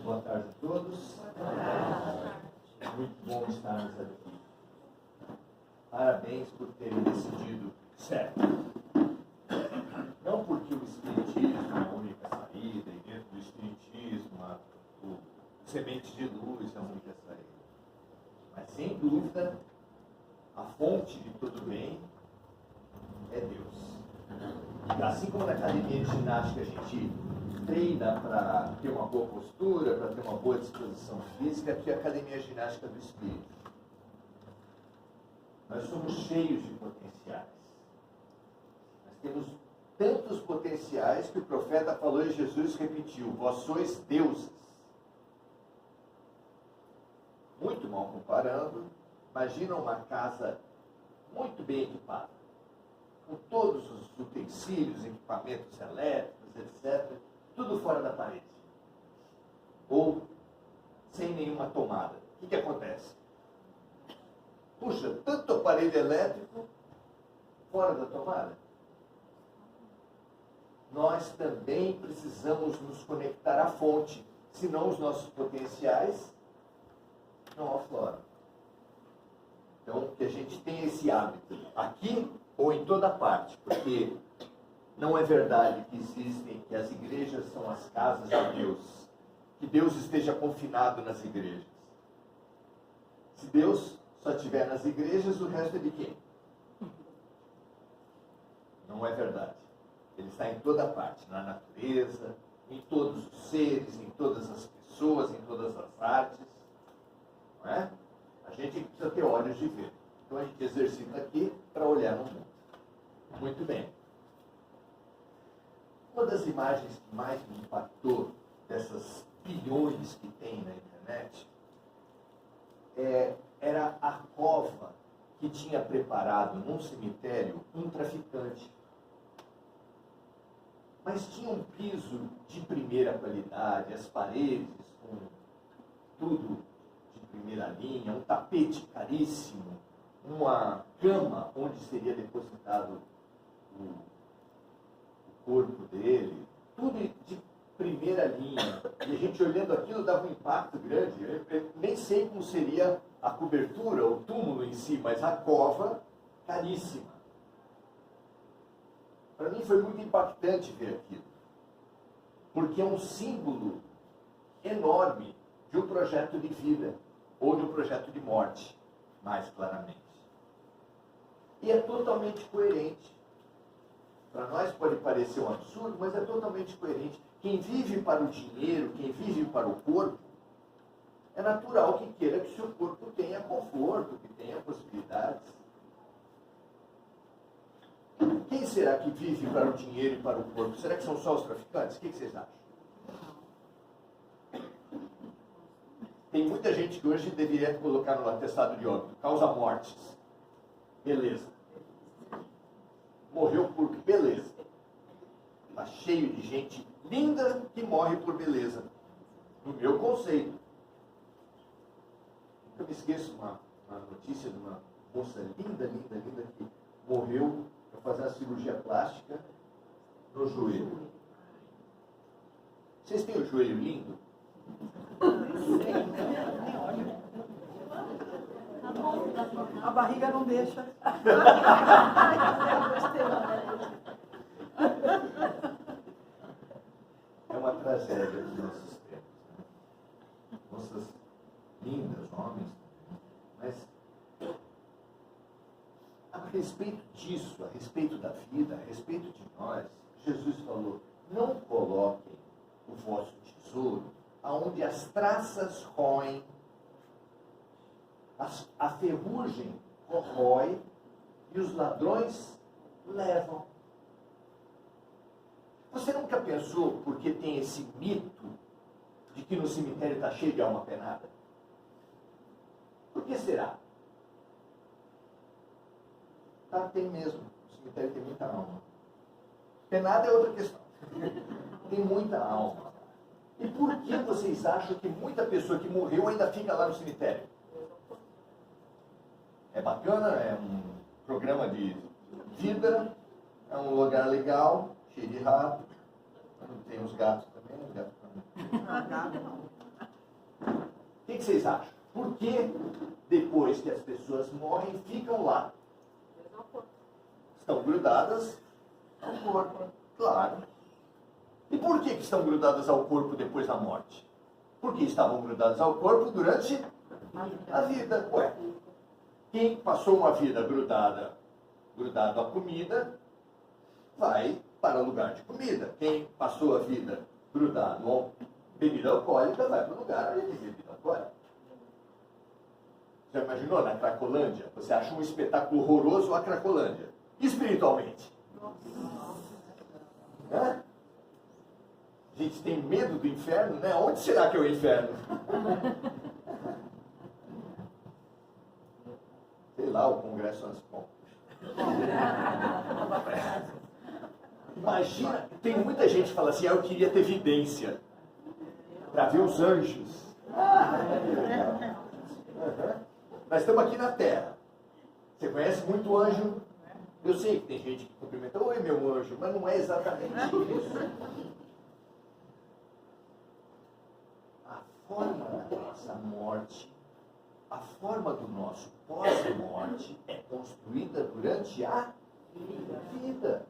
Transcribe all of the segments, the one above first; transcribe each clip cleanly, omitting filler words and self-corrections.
Boa tarde a todos. Muito bom estarmos aqui. Parabéns por terem decidido certo. Não porque o Espiritismo é a única saída, e dentro do Espiritismo o semente de luz é a única saída. Mas, sem dúvida, a fonte de todo bem é Deus. Assim como na academia de ginástica a gente treina para ter uma boa postura, para ter uma boa disposição física, aqui é a academia ginástica do espírito. Nós somos cheios de potenciais. Nós temos tantos potenciais que o profeta falou e Jesus repetiu: vós sois deuses. Muito mal comparando, imagina uma casa muito bem equipada, com todos os utensílios, equipamentos elétricos, etc., tudo fora da parede. Ou sem nenhuma tomada. O que acontece? Puxa, tanto aparelho elétrico fora da tomada. Nós também precisamos nos conectar à fonte, senão os nossos potenciais não afloram. Então, que a gente tenha esse hábito, aqui ou em toda parte, porque não é verdade que as igrejas são as casas de Deus, que Deus esteja confinado nas igrejas. Se Deus só estiver nas igrejas, o resto é de quem? Não é verdade. Ele está em toda parte, na natureza, em todos os seres, em todas as pessoas, em todas as artes. Não é? A gente precisa ter olhos de ver. Então a gente exercita aqui para olhar no mundo. Muito bem. Uma das imagens que mais me impactou dessas bilhões que tem na internet era a cova que tinha preparado num cemitério um traficante. Mas tinha um piso de primeira qualidade, as paredes com tudo de primeira linha, um tapete caríssimo, uma cama onde seria depositado o corpo dele, tudo de primeira linha. E a gente olhando aquilo dava um impacto grande. Eu nem sei como seria a cobertura, o túmulo em si, mas a cova, caríssima. Para mim foi muito impactante ver aquilo, porque é um símbolo enorme de um projeto de vida, ou de um projeto de morte, mais claramente. E é totalmente coerente. Para nós pode parecer um absurdo, mas é totalmente coerente. Quem vive para o dinheiro, quem vive para o corpo, é natural que queira que o seu corpo tenha conforto, que tenha possibilidades. Quem será que vive para o dinheiro e para o corpo? Será que são só os traficantes? O que vocês acham? Tem muita gente que hoje deveria colocar no atestado de óbito: causa mortes. Beleza. Morreu por beleza. Está cheio de gente linda que morre por beleza. No meu conceito. Nunca me esqueço uma notícia de uma moça linda que morreu para fazer a cirurgia plástica no joelho. Vocês têm o joelho lindo? A barriga não deixa. É uma tragédia dos nossos tempos. Né? Moças lindas, homens, mas a respeito disso, a respeito da vida, a respeito de nós, Jesus falou: não coloquem o vosso tesouro aonde as traças roem, a ferrugem corrói e os ladrões levam. Você nunca pensou porque tem esse mito de que no cemitério está cheio de alma penada? Por que será? Tá, tem mesmo. O cemitério tem muita alma. Penada é outra questão. Tem muita alma. E por que vocês acham que muita pessoa que morreu ainda fica lá no cemitério? É bacana, é um programa de vida, é um lugar legal, cheio de rato. Tem os gatos também, os gatos também. Gato não. que vocês acham? Por que depois que as pessoas morrem, ficam lá? Estão grudadas ao corpo, claro. E por que estão grudadas ao corpo depois da morte? Porque estavam grudadas ao corpo durante a vida. Ué, quem passou uma vida grudado à comida, vai para o lugar de comida. Quem passou a vida grudado à bebida alcoólica, vai para o lugar onde tem bebida alcoólica. Já imaginou na Cracolândia? Você acha um espetáculo horroroso a Cracolândia. Espiritualmente. Hã? A gente tem medo do inferno, né? Onde será que é o inferno? Sei lá, o Congresso Nacional. Imagina, tem muita gente que fala assim, eu queria ter vidência para ver os anjos. Nós estamos aqui na Terra. Você conhece muito anjo? Eu sei que tem gente que cumprimenta, oi meu anjo, mas não é exatamente isso. A forma da nossa morte, a forma do nosso pós-morte é construída durante a vida.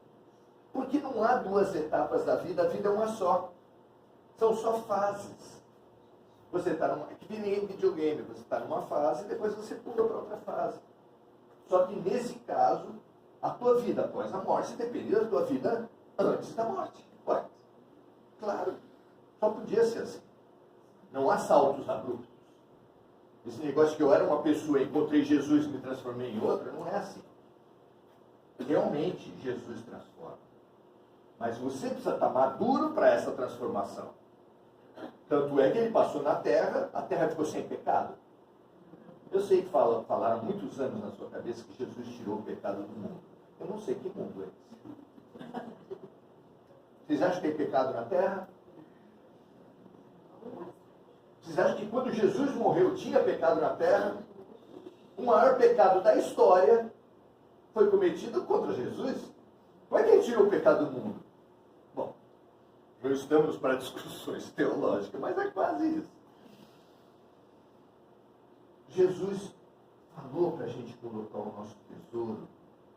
Porque não há duas etapas da vida, a vida é uma só. São só fases. Você está numa. Que nem videogame, você está numa fase e depois você pula para outra fase. Só que nesse caso, a tua vida após a morte depende da tua vida antes da morte. Ué, claro, só podia ser assim. Não há saltos abruptos. Esse negócio que eu era uma pessoa, encontrei Jesus e me transformei em outra, não é assim. Realmente, Jesus transforma. Mas você precisa estar maduro para essa transformação. Tanto é que ele passou na Terra, a Terra ficou sem pecado. Eu sei que falaram muitos anos na sua cabeça que Jesus tirou o pecado do mundo. Eu não sei que mundo é esse. Vocês acham que tem pecado na Terra? Vocês acham que quando Jesus morreu tinha pecado na Terra? O maior pecado da história foi cometido contra Jesus? Como é que ele tirou o pecado do mundo? Bom, não estamos para discussões teológicas, mas é quase isso. Jesus falou para a gente colocar o nosso tesouro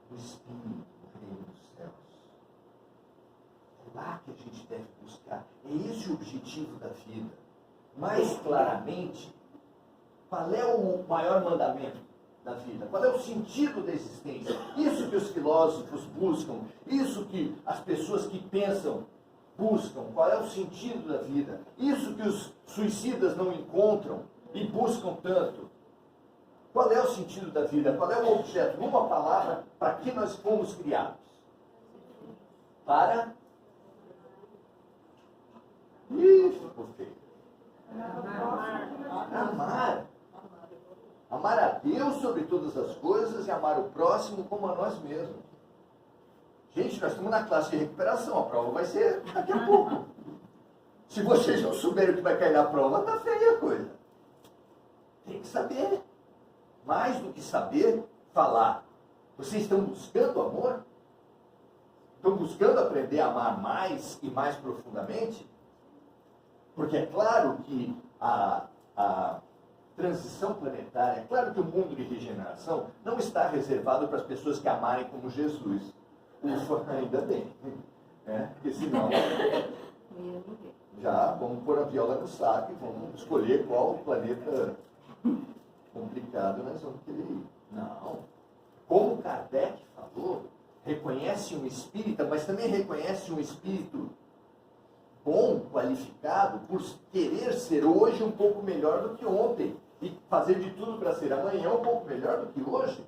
no Espírito, no reino dos céus. É lá que a gente deve buscar. É esse o objetivo da vida. Mais claramente, qual é o maior mandamento da vida? Qual é o sentido da existência? Isso que os filósofos buscam, isso que as pessoas que pensam buscam. Qual é o sentido da vida? Isso que os suicidas não encontram e buscam tanto. Qual é o sentido da vida? Qual é o objeto? Numa palavra, para que nós fomos criados? Para... Ih, ficou feio. Amar. Amar a Deus sobre todas as coisas e amar o próximo como a nós mesmos. Gente, nós estamos na classe de recuperação. A prova vai ser daqui a pouco. Se vocês não souberem o que vai cair na prova, está feia a coisa. Tem que saber. Mais do que saber, falar. Vocês estão buscando amor? Estão buscando aprender a amar mais e mais profundamente? Porque é claro que a transição planetária, é claro que o mundo de regeneração não está reservado para as pessoas que amarem como Jesus. Ufa, ainda bem. Porque senão, já vamos pôr a viola no saco e vamos escolher qual planeta complicado nós vamos querer ir. Não. Como Kardec falou, reconhece um espírita, mas também reconhece um espírito bom, qualificado, por querer ser hoje um pouco melhor do que ontem e fazer de tudo para ser amanhã um pouco melhor do que hoje.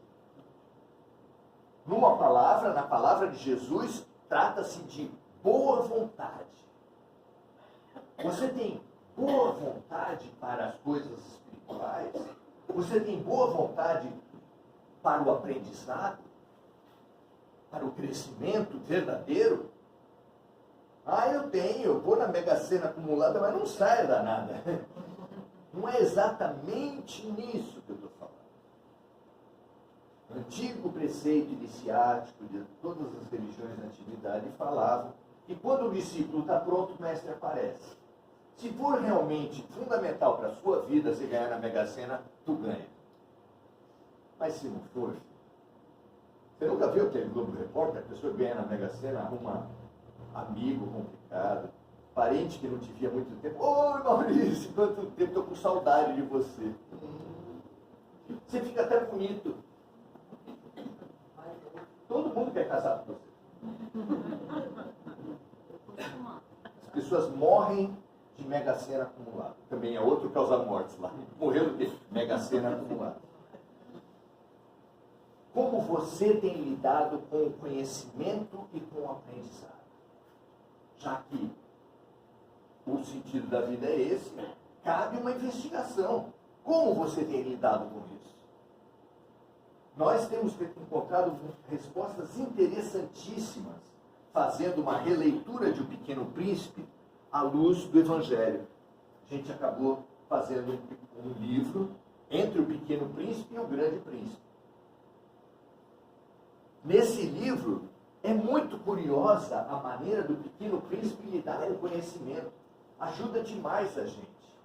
Numa palavra, na palavra de Jesus, trata-se de boa vontade. Você tem boa vontade para as coisas espirituais? Você tem boa vontade para o aprendizado? Para o crescimento verdadeiro? Ah, eu tenho, eu vou na Mega Sena acumulada, mas não saio da nada. Não é exatamente nisso que eu estou falando. O antigo preceito iniciático de todas as religiões na antiguidade falava que quando o discípulo está pronto, o mestre aparece. Se for realmente fundamental para a sua vida você ganhar na Mega Sena, tu ganha. Mas se não for, você nunca viu aquele Globo Repórter? A pessoa ganha na Mega Sena, arruma amigo complicado, parente que não te via há muito tempo. Oi, Maurício, quanto tempo, estou com saudade de você. Você fica até bonito. Todo mundo quer casar com você. As pessoas morrem de Mega Sena acumulada. Também é outro causa-mortes lá. Morreu do quê? Mega Sena acumulada. Como você tem lidado com o conhecimento e com o aprendizado? Já que o sentido da vida é esse, cabe uma investigação. Como você tem lidado com isso? Nós temos encontrado respostas interessantíssimas, fazendo uma releitura de O Pequeno Príncipe à luz do Evangelho. A gente acabou fazendo um livro entre O Pequeno Príncipe e O Grande Príncipe. Nesse livro, é muito curiosa a maneira do Pequeno Príncipe lidar com o conhecimento. Ajuda demais a gente.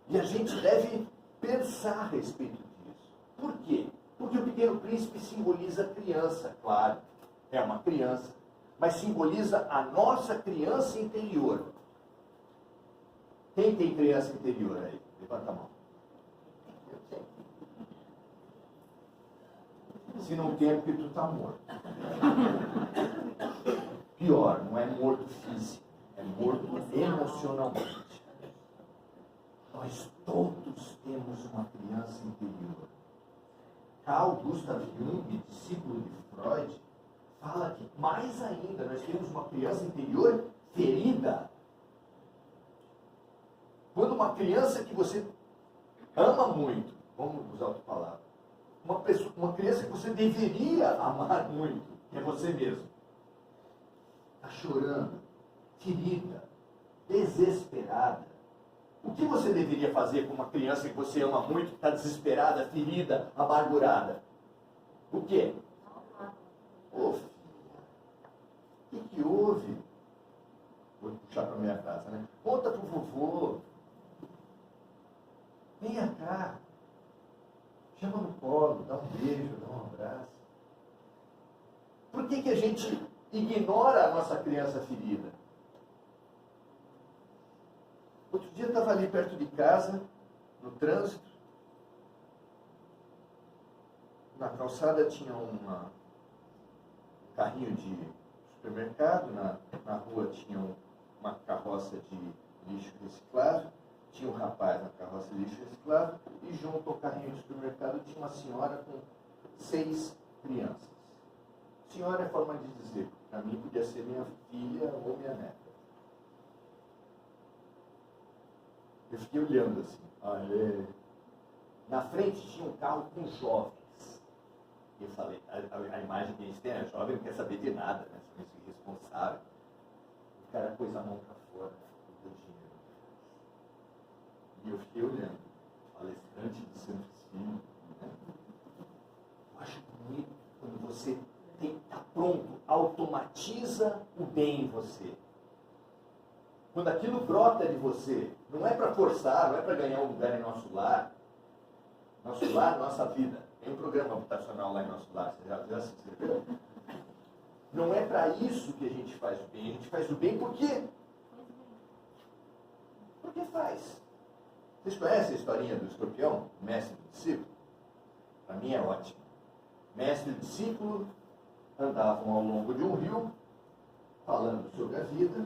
E a gente deve pensar a respeito disso. Por quê? Porque o Pequeno Príncipe simboliza a criança, claro, é uma criança, mas simboliza a nossa criança interior. Quem tem criança interior aí? Levanta a mão. Se não tem, é porque tu está morto. Pior, não é morto físico, é morto emocionalmente. Nós todos temos uma criança interior. Carl Gustav Jung, discípulo de Freud, fala que mais ainda nós temos uma criança interior ferida. Quando uma criança que você ama muito, vamos usar outra palavra, uma criança que você deveria amar muito, que é você mesmo, está chorando, ferida, desesperada. O que você deveria fazer com uma criança que você ama muito, que está desesperada, ferida, amargurada? O quê? Ô filha, o que houve? Vou puxar para a minha casa, né? Conta para o vovô. Venha cá. Chama no colo, dá um beijo, dá um abraço. Por que a gente ignora a nossa criança ferida? Outro dia eu estava ali perto de casa, no trânsito. Na calçada tinha um carrinho de supermercado, na rua tinha uma carroça de lixo reciclável, tinha um rapaz na carroça de lixo reciclável, e junto ao carrinho de supermercado tinha uma senhora com 6 crianças. Senhora é forma de dizer, para mim podia ser minha filha ou minha neta. Eu fiquei olhando assim. Na frente tinha um carro com jovens. Eu falei, a imagem que a gente tem é jovem, não quer saber de nada, né? São irresponsável. O cara pôs a mão para fora, deu dinheiro. E eu fiquei olhando. Palestrante do Santo Espírito. Né? Eu acho bonito quando você está pronto, automatiza o bem em você. Quando aquilo brota de você, não é para forçar, não é para ganhar um lugar em nosso lar. Nosso lar, nossa vida. Tem um programa habitacional lá em nosso lar, você já se inscreveu? Não é para isso que a gente faz o bem. A gente faz o bem por quê? Porque faz. Vocês conhecem a historinha do escorpião, mestre e discípulo? Para mim é ótimo. Mestre e discípulo andavam ao longo de um rio, falando sobre a vida.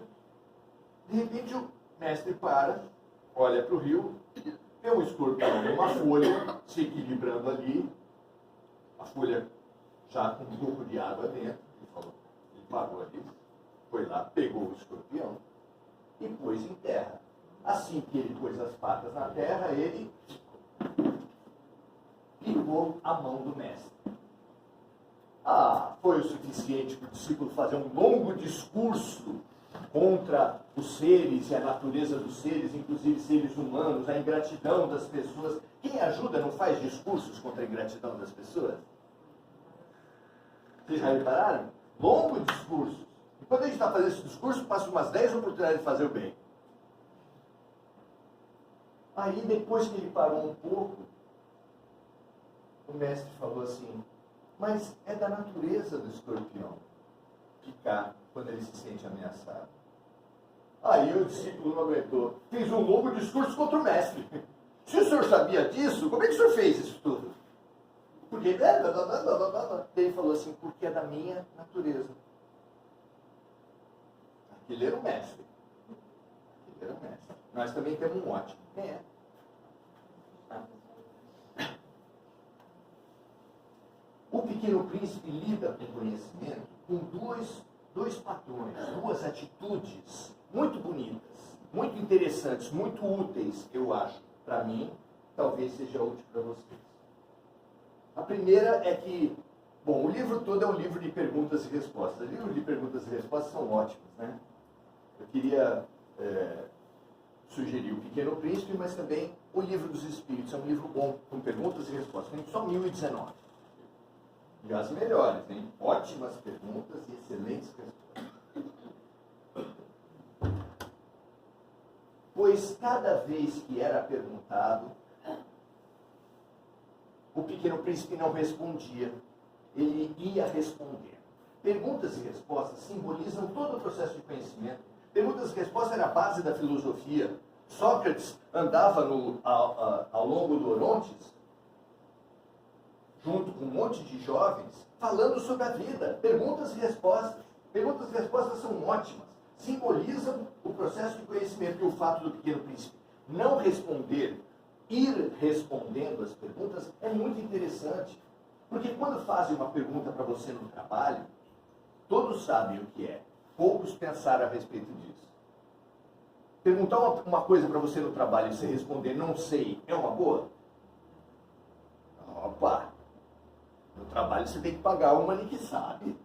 De repente o mestre para, olha para o rio, vê um escorpião numa folha, se equilibrando ali, a folha já com um pouco de água dentro. Ele parou ali, foi lá, pegou o escorpião e pôs em terra. Assim que ele pôs as patas na terra, ele picou a mão do mestre. Foi o suficiente para o discípulo fazer um longo discurso contra os seres e a natureza dos seres, inclusive seres humanos, a ingratidão das pessoas. Quem ajuda não faz discursos contra a ingratidão das pessoas? Vocês já repararam? Longo discurso. E quando a gente está fazendo esse discurso, passa umas 10 oportunidades de fazer o bem. Aí, depois que ele parou um pouco, o mestre falou assim, mas é da natureza do escorpião picar quando ele se sente ameaçado. Aí o discípulo não aguentou. Fez um longo discurso contra o mestre. Se o senhor sabia disso, como é que o senhor fez isso tudo? Porque ele falou assim, porque é da minha natureza. Aquele era o mestre. Aquele era o mestre. Nós também temos um ótimo. Quem é? O Pequeno Príncipe lida com o conhecimento com dois padrões, duas atitudes muito bonitas, muito interessantes, muito úteis, eu acho, para mim, talvez seja útil para vocês. A primeira é que, bom, o livro todo é um livro de perguntas e respostas. Os livros de perguntas e respostas são ótimos, né? Eu queria sugerir o Pequeno Príncipe, mas também o Livro dos Espíritos. É um livro bom, com perguntas e respostas. Tem só 1019. E as melhores, hein? Ótimas perguntas e excelentes respostas. Pois cada vez que era perguntado, o Pequeno Príncipe não respondia. Ele ia responder. Perguntas e respostas simbolizam todo o processo de conhecimento. Perguntas e respostas era a base da filosofia. Sócrates andava ao longo do Orontes, junto com um monte de jovens, falando sobre a vida. Perguntas e respostas. Perguntas e respostas são ótimas. Simbolizam o processo de conhecimento. E o fato do Pequeno Príncipe não responder, ir respondendo as perguntas, é muito interessante. Porque quando fazem uma pergunta para você no trabalho, todos sabem o que é. Poucos pensaram a respeito disso. Perguntar uma coisa para você no trabalho e você responder não sei, é uma boa? Opa! No trabalho você tem que pagar uma ali que sabe.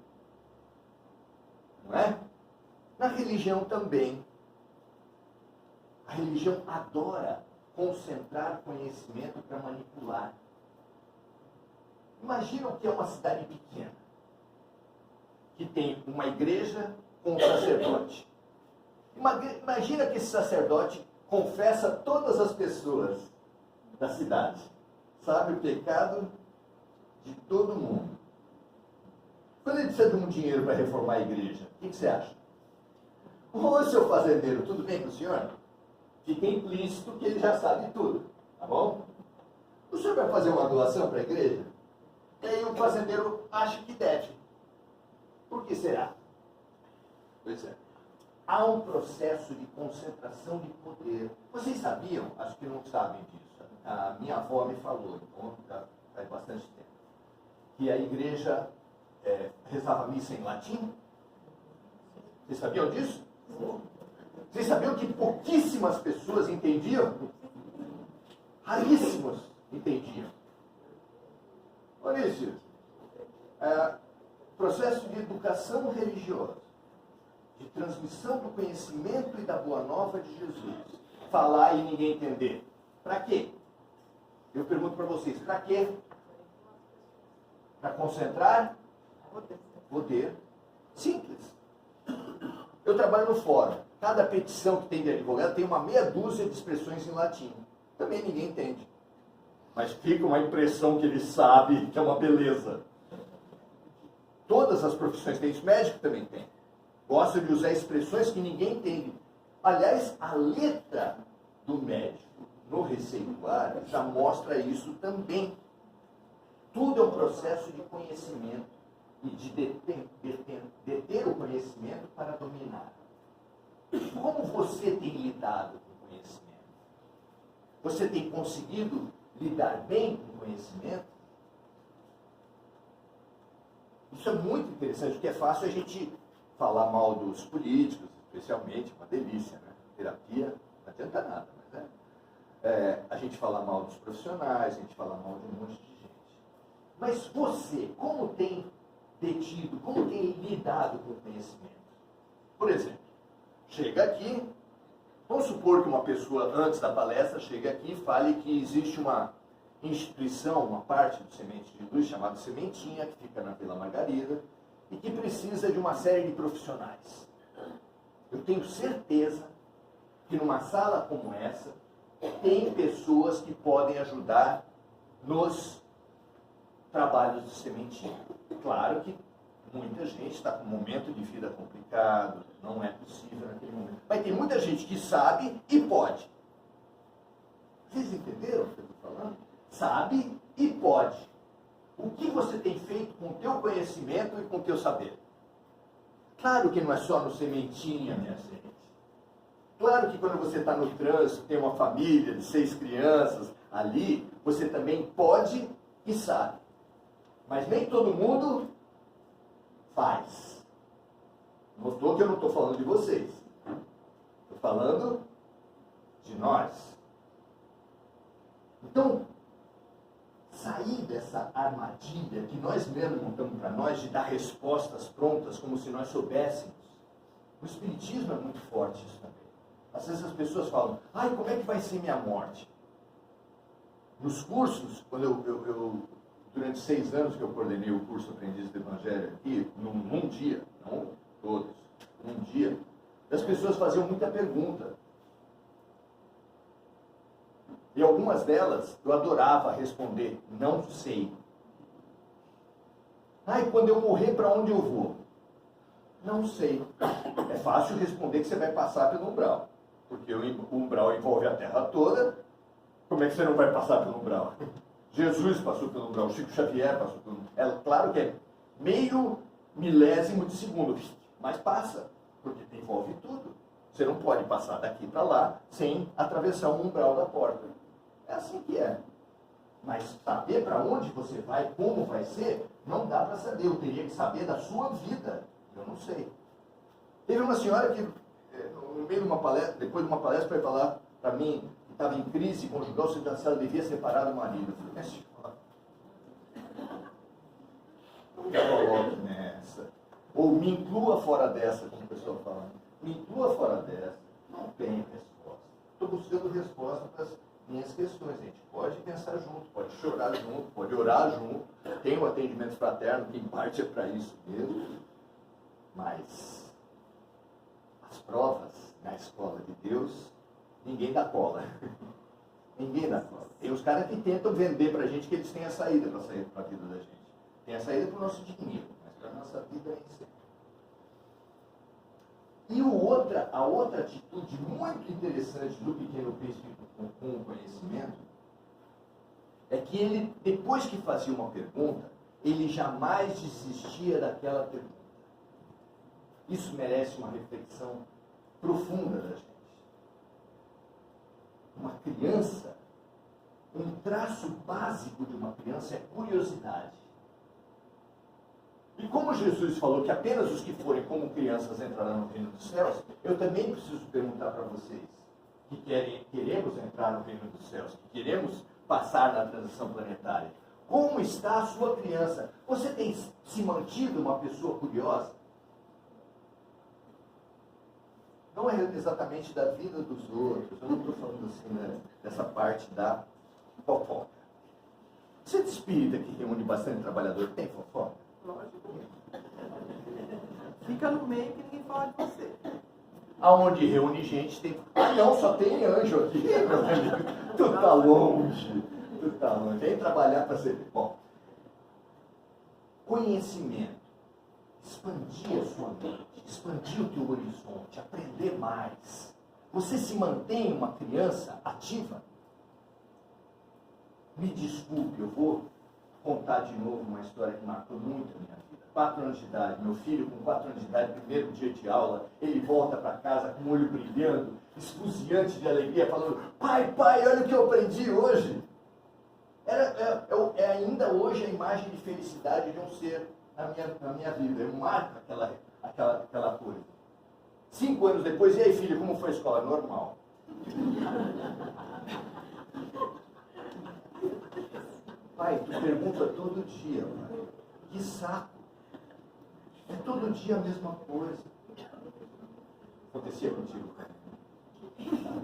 Não é? Na religião também. A religião adora concentrar conhecimento para manipular. Imagina o que é uma cidade pequena, que tem uma igreja com um sacerdote. Imagina que esse sacerdote confessa a todas as pessoas da cidade. Sabe o pecado de todo mundo. Quando ele precisa de um dinheiro para reformar a igreja, o que você acha? Ô, seu fazendeiro, tudo bem com o senhor? Fica implícito que ele já sabe tudo, tá bom? O senhor vai fazer uma doação para a igreja? E aí o fazendeiro acha que deve. Por que será? Pois é. Há um processo de concentração de poder. Vocês sabiam? Acho que não sabem disso. A minha avó me falou, então faz bastante tempo, que a igreja rezava a missa em latim. Vocês sabiam disso? Vocês sabiam que pouquíssimas pessoas entendiam? Raríssimos entendiam. Maurício, processo de educação religiosa, de transmissão do conhecimento e da boa nova de Jesus. Falar e ninguém entender. Para quê? Eu pergunto para vocês, para quê? Para concentrar poder. Simples. Eu trabalho no fórum. Cada petição que tem de advogado tem uma meia dúzia de expressões em latim. Também ninguém entende. Mas fica uma impressão que ele sabe, que é uma beleza. Todas as profissões têm isso. Médico também tem. Gosta de usar expressões que ninguém entende. Aliás, a letra do médico no receituário já mostra isso também. Tudo é um processo de conhecimento e de deter o conhecimento para dominar. Como você tem lidado com o conhecimento? Você tem conseguido lidar bem com o conhecimento? Isso é muito interessante, porque é fácil a gente falar mal dos políticos, especialmente, uma delícia, né? Terapia não adianta nada, mas a gente fala mal dos profissionais, a gente fala mal de um monte de gente. Mas você, como tem detido, como tem lidado com o conhecimento? Por exemplo, chega aqui, vamos supor que uma pessoa, antes da palestra, chega aqui e fale que existe uma instituição, uma parte do Semente de Luz, chamada Sementinha, que fica na Vila Margarida, e que precisa de uma série de profissionais. Eu tenho certeza que numa sala como essa, tem pessoas que podem ajudar nos trabalhos de sementinha. Claro que muita gente está com um momento de vida complicado, não é possível naquele momento. Mas tem muita gente que sabe e pode. Vocês entenderam o que eu estou falando? Sabe e pode. O que você tem feito com o teu conhecimento e com o teu saber? Claro que não é só no sementinha, minha gente. Claro que quando você está no trânsito, tem uma família de 6 crianças ali, você também pode e sabe. Mas nem todo mundo faz. Notou que eu não estou falando de vocês. Estou falando de nós. Então, sair dessa armadilha que nós mesmos montamos para nós, de dar respostas prontas como se nós soubéssemos. O Espiritismo é muito forte isso também. Às vezes as pessoas falam, ai, como é que vai ser minha morte? Nos cursos, quando eu durante 6 anos que eu coordenei o curso Aprendiz do Evangelho aqui, num dia, não todos, num dia, as pessoas faziam muita pergunta. E algumas delas eu adorava responder, não sei. Ai, quando eu morrer, para onde eu vou? Não sei. É fácil responder que você vai passar pelo umbral. Porque o umbral envolve a terra toda. Como é que você não vai passar pelo umbral? Jesus passou pelo umbral, Chico Xavier passou pelo umbral. É claro que é meio milésimo de segundo, mas passa, porque envolve tudo. Você não pode passar daqui para lá sem atravessar o umbral da porta. É assim que é. Mas saber para onde você vai, como vai ser, não dá para saber. Eu teria que saber da sua vida. Eu não sei. Teve uma senhora que, no meio de uma palestra, depois de uma palestra, foi falar para mim que estava em crise conjugal, se ela devia separar do marido. Eu falei, mas não me coloque nessa. Ou me inclua fora dessa, como o pessoal fala. Me inclua fora dessa. Não tem resposta. Estou buscando resposta para as minhas questões. A gente pode pensar junto, pode chorar junto, pode orar junto. Tem um atendimento fraterno, que em parte é para isso mesmo. Mas as provas na escola de Deus, ninguém dá cola. Ninguém dá cola. Tem os caras que tentam vender para a gente que eles têm a saída para sair para a vida da gente. Tem a saída para o nosso dinheiro, mas para a nossa vida é isso. E a outra atitude muito interessante do Pequeno Príncipe com o conhecimento é que ele, depois que fazia uma pergunta, ele jamais desistia daquela pergunta. Isso merece uma reflexão profunda da gente. Uma criança, um traço básico de uma criança é curiosidade. E como Jesus falou que apenas os que forem como crianças entrarão no reino dos céus, eu também preciso perguntar para vocês que queremos entrar no reino dos céus, que queremos passar na transição planetária. Como está a sua criança? Você tem se mantido uma pessoa curiosa? Não é exatamente da vida dos outros, eu não estou falando assim, né, dessa parte da fofoca. Você de espírita que reúne bastante trabalhador, tem fofoca? Lógico. Fica no meio que ninguém fala de você. Aonde reúne gente tem... Ah não, só tem anjo aqui, meu amigo. Tu tá longe. Tu tá longe. Vem trabalhar para ser... Bom, conhecimento. Expandir a sua mente. Expandir o teu horizonte. Aprender mais. Você se mantém uma criança ativa? Me desculpe, eu vou contar de novo uma história que marcou muito a minha vida. 4 anos de idade, meu filho com 4 anos de idade, primeiro dia de aula, ele volta para casa com o olho brilhando, esfuziante de alegria, falando, pai, olha o que eu aprendi hoje. É ainda hoje a imagem de felicidade de um ser na minha vida. Eu marco aquela coisa. 5 anos depois, e aí filho, como foi a escola? Normal. Pai, tu pergunta todo dia, pai. Que saco. É todo dia a mesma coisa. Acontecia contigo?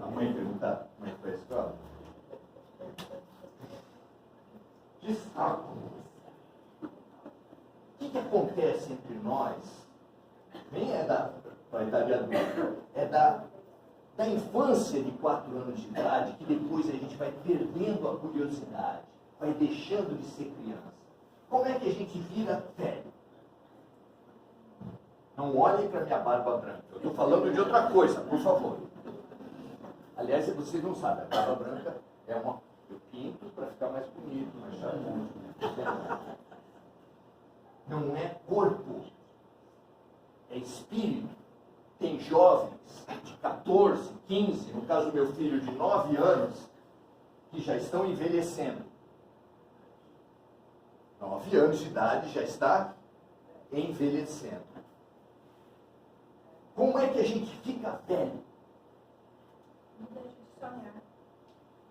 A mãe perguntar como é que foi a escola? Que saco. O que acontece entre nós? Nem é da idade adulta, é da infância de 4 anos de idade que depois a gente vai perdendo a curiosidade, vai deixando de ser criança. Como é que a gente vira velho? Não olhem para minha barba branca. Eu estou falando de outra coisa, por favor. Aliás, vocês não sabem, a barba branca é uma... Eu pinto para ficar mais bonito, mais charmoso. Não é corpo, é espírito. Tem jovens de 14, 15, no caso do meu filho de 9 anos, que já estão envelhecendo. 9 anos de idade já está envelhecendo. Como é que a gente fica velho? Não deixa de sonhar.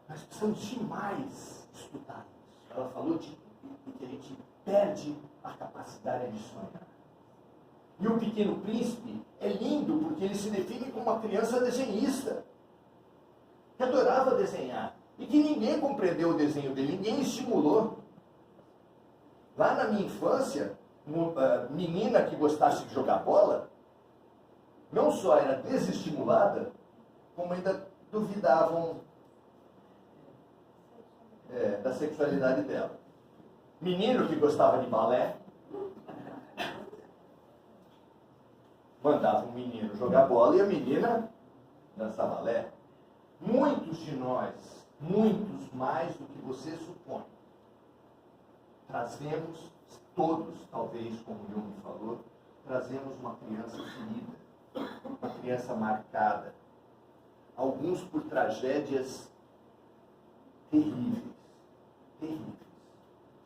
Nós precisamos demais estudar isso. Ela falou de que a gente perde a capacidade de sonhar. E o Pequeno Príncipe é lindo porque ele se define como uma criança desenhista, que adorava desenhar e que ninguém compreendeu o desenho dele, ninguém estimulou. Lá na minha infância, menina que gostasse de jogar bola, não só era desestimulada, como ainda duvidavam da sexualidade dela. Menino que gostava de balé, mandava um menino jogar bola e a menina dançar balé. Muitos de nós, muitos mais do que você supõe, trazemos, todos, talvez, como o Jung falou, trazemos uma criança ferida, uma criança marcada, alguns por tragédias terríveis, terríveis.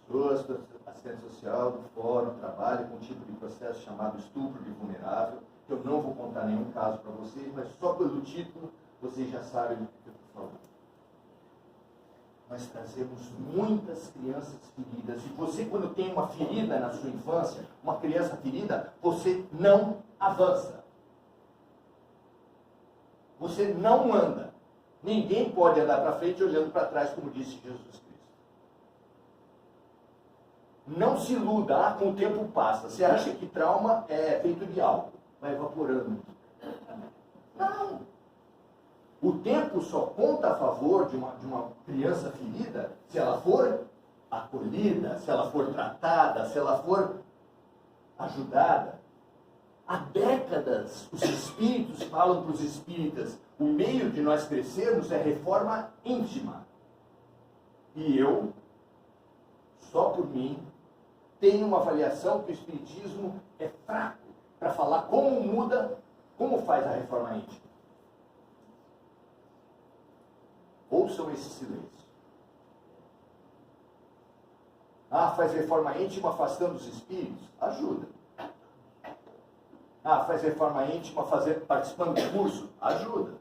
Pessoas da assistência social, do fórum, trabalham com um tipo de processo chamado estupro de vulnerável, que eu não vou contar nenhum caso para vocês, mas só pelo título vocês já sabem do que eu estou falando. Nós trazemos muitas crianças feridas, e você, quando tem uma ferida na sua infância, uma criança ferida, você não avança. Você não anda. Ninguém pode andar para frente olhando para trás, como disse Jesus Cristo. Não se iluda, com o tempo passa. Você acha que trauma é feito de álcool, vai evaporando. Não. O tempo só conta a favor de uma criança ferida se ela for acolhida, se ela for tratada, se ela for ajudada. Há décadas, os espíritos falam para os espíritas, o meio de nós crescermos é reforma íntima. E eu, só por mim, tenho uma avaliação que o espiritismo é fraco para falar como muda, como faz a reforma íntima. Ouçam esse silêncio. Faz reforma íntima afastando os espíritos? Ajuda. Faz reforma íntima participando do curso? Ajuda.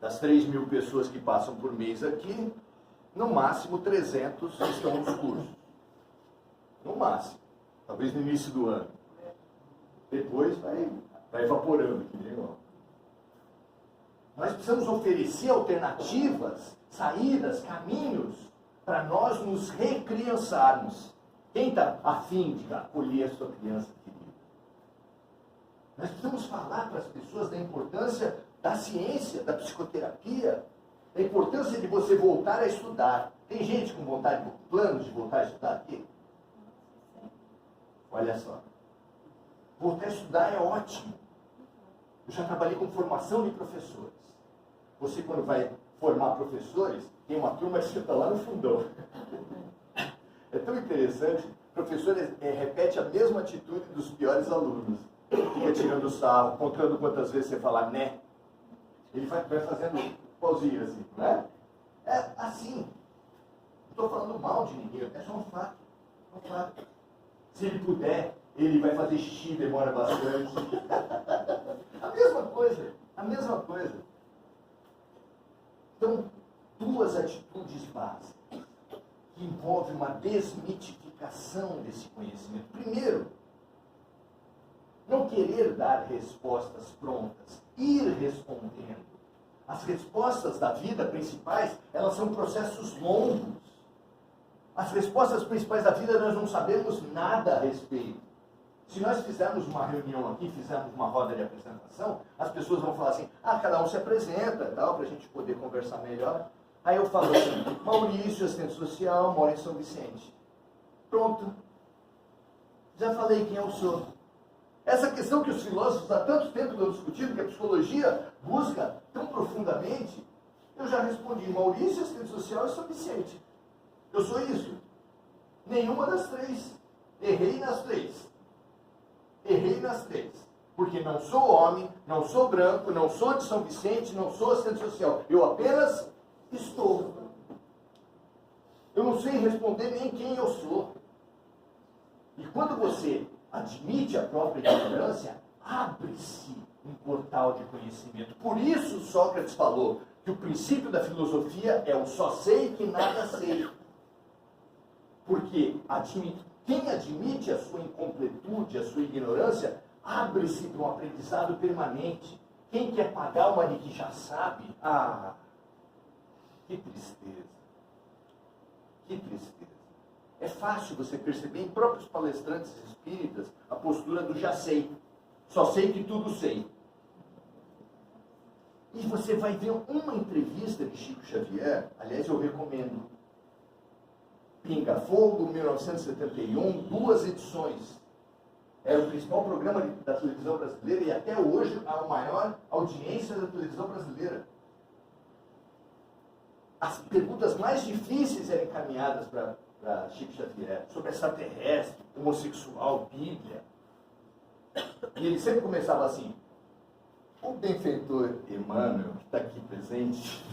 Das 3.000 pessoas que passam por mês aqui, no máximo 300 estão nos cursos. No máximo. Talvez no início do ano. Depois vai evaporando. Que legal. Nós precisamos oferecer alternativas, saídas, caminhos, para nós nos recriançarmos. Quem está afim de acolher a sua criança querida? Nós precisamos falar para as pessoas da importância da ciência, da psicoterapia, da importância de você voltar a estudar. Tem gente com vontade, planos de voltar a estudar aqui? Olha só. Voltar a estudar é ótimo. Eu já trabalhei com formação de professores. Você, quando vai formar professores, tem uma turma que senta lá no fundão. É tão interessante. O professor repete a mesma atitude dos piores alunos. Fica tirando sarro, contando quantas vezes você fala né. Ele vai fazendo pausinha assim, né? É assim. Não estou falando mal de ninguém, é só um fato. É um fato. Se ele puder, ele vai fazer xixi, demora bastante. A mesma coisa, a mesma coisa. Então, 2 atitudes básicas que envolvem uma desmitificação desse conhecimento. Primeiro, não querer dar respostas prontas, ir respondendo. As respostas da vida principais, elas são processos longos. As respostas principais da vida nós não sabemos nada a respeito. Se nós fizermos uma reunião aqui, fizermos uma roda de apresentação, as pessoas vão falar assim, cada um se apresenta, tal, para a gente poder conversar melhor. Aí eu falo assim, Maurício, assistente social, moro em São Vicente. Pronto. Já falei quem eu sou. Essa questão que os filósofos há tanto tempo estão discutindo, que a psicologia busca tão profundamente, eu já respondi, Maurício, assistente social e São Vicente. Eu sou isso. Nenhuma das três. Errei nas três. Errei nas três. Porque não sou homem, não sou branco, não sou de São Vicente, não sou assistente social. Eu apenas estou. Eu não sei responder nem quem eu sou. E quando você admite a própria ignorância, abre-se um portal de conhecimento. Por isso Sócrates falou que o princípio da filosofia é o só sei que nada sei. Porque quem admite a sua incompletude, a sua ignorância, abre-se para um aprendizado permanente. Quem quer pagar uma de que já sabe? Que tristeza. Que tristeza. É fácil você perceber em próprios palestrantes espíritas a postura do já sei. Só sei que tudo sei. E você vai ver uma entrevista de Chico Xavier, aliás eu recomendo, Pinga Fogo, 1971, 2 edições. Era o principal programa da televisão brasileira e até hoje a maior audiência da televisão brasileira. As perguntas mais difíceis eram encaminhadas para Chico Xavier, sobre extraterrestre, homossexual, Bíblia. E ele sempre começava assim, o benfeitor Emmanuel, que está aqui presente,